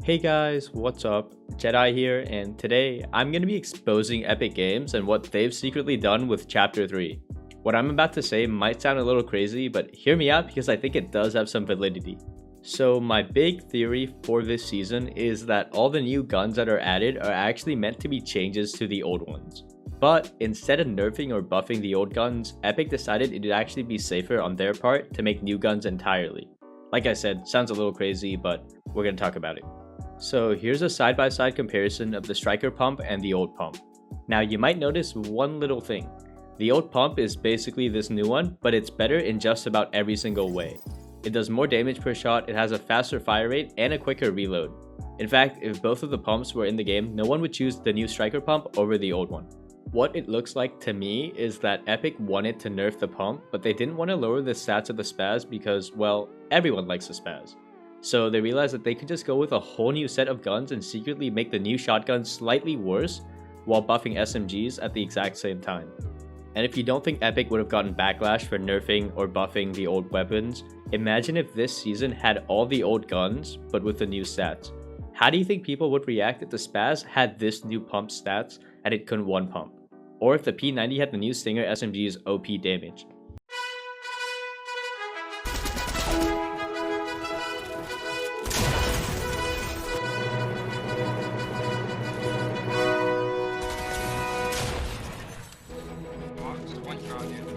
Hey guys, what's up? Jedi here, and today I'm going to be exposing Epic Games and what they've secretly done with Chapter 3. What I'm about to say might sound a little crazy, but hear me out because I think it does have some validity. So my big theory for this season is that all the new guns that are added are actually meant to be changes to the old ones. But instead of nerfing or buffing the old guns, Epic decided it'd actually be safer on their part to make new guns entirely. Like I said, sounds a little crazy, but we're going to talk about it. So here's a side-by-side comparison of the striker pump and the old pump. Now you might notice one little thing. The old pump is basically this new one, but it's better in just about every single way. It does more damage per shot, it has a faster fire rate, and a quicker reload. In fact, if both of the pumps were in the game, no one would choose the new striker pump over the old one. What it looks like to me is that Epic wanted to nerf the pump, but they didn't want to lower the stats of the spaz because, well, everyone likes the spaz. So they realized that they could just go with a whole new set of guns and secretly make the new shotgun slightly worse while buffing SMGs at the exact same time. And if you don't think Epic would have gotten backlash for nerfing or buffing the old weapons, imagine if this season had all the old guns but with the new stats. How do you think people would react if the spaz had this new pump stats and it couldn't one pump? Or if the P90 had the new Stinger SMG's OP damage?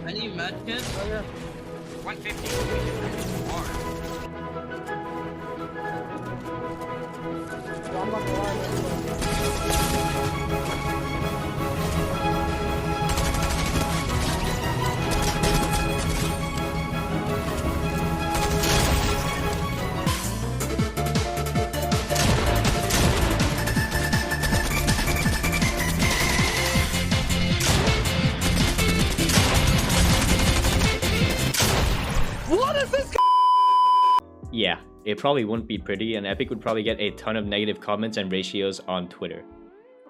I need medkit. Oh yeah. 150. I'm not gonna lie. What is this? Yeah, it probably wouldn't be pretty, and Epic would probably get a ton of negative comments and ratios on Twitter.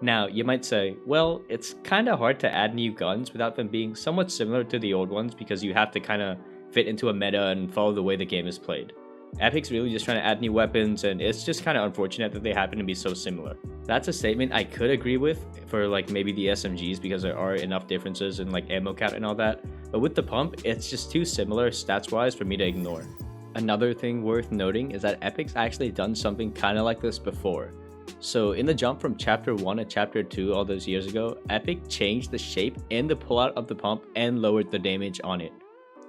Now, you might say, well, it's kinda hard to add new guns without them being somewhat similar to the old ones because you have to kinda fit into a meta and follow the way the game is played. Epic's really just trying to add new weapons, and it's just kinda unfortunate that they happen to be so similar. That's a statement I could agree with for like maybe the SMGs because there are enough differences in like ammo count and all that, but with the pump, it's just too similar stats-wise for me to ignore. Another thing worth noting is that Epic's actually done something kinda like this before. So in the jump from Chapter 1 to Chapter 2 all those years ago, Epic changed the shape and the pullout of the pump and lowered the damage on it.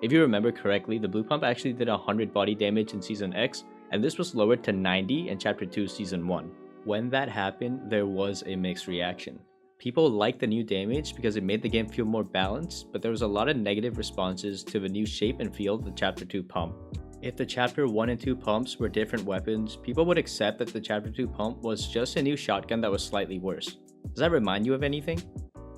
If you remember correctly, the blue pump actually did 100 body damage in Season X, and this was lowered to 90 in Chapter 2 Season 1. When that happened, there was a mixed reaction. People liked the new damage because it made the game feel more balanced, but there was a lot of negative responses to the new shape and feel of the Chapter 2 pump. If the Chapter 1 and 2 pumps were different weapons, people would accept that the Chapter 2 pump was just a new shotgun that was slightly worse. Does that remind you of anything?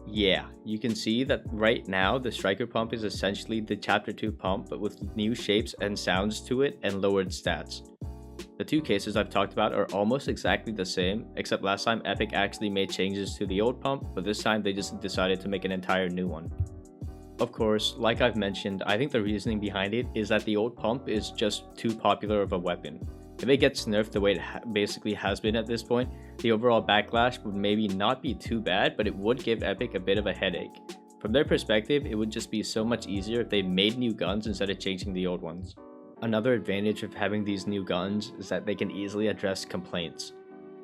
Yeah, you can see that right now the striker pump is essentially the Chapter 2 pump but with new shapes and sounds to it and lowered stats. The two cases I've talked about are almost exactly the same, except last time Epic actually made changes to the old pump, but this time they just decided to make an entire new one. Of course, like I've mentioned, I think the reasoning behind it is that the old pump is just too popular of a weapon. If it gets nerfed the way it basically has been at this point, the overall backlash would maybe not be too bad, but it would give Epic a bit of a headache. From their perspective, it would just be so much easier if they made new guns instead of changing the old ones. Another advantage of having these new guns is that they can easily address complaints.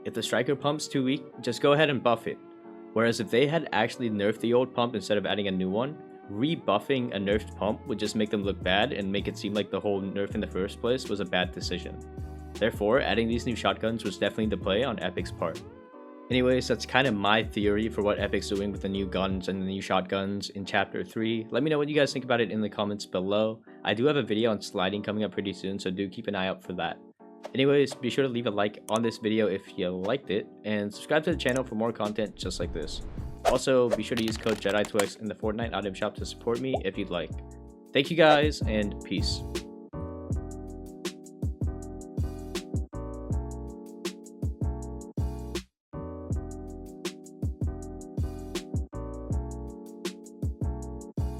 If the striker pump's too weak, just go ahead and buff it. Whereas if they had actually nerfed the old pump instead of adding a new one, rebuffing a nerfed pump would just make them look bad and make it seem like the whole nerf in the first place was a bad decision. Therefore, adding these new shotguns was definitely the play on Epic's part. Anyways, that's kind of my theory for what Epic's doing with the new guns and the new shotguns in Chapter 3. Let me know what you guys think about it in the comments below. I do have a video on sliding coming up pretty soon, so do keep an eye out for that. Anyways, be sure to leave a like on this video if you liked it, and subscribe to the channel for more content just like this. Also, be sure to use code JEDI2X in the Fortnite item shop to support me if you'd like. Thank you guys, and peace.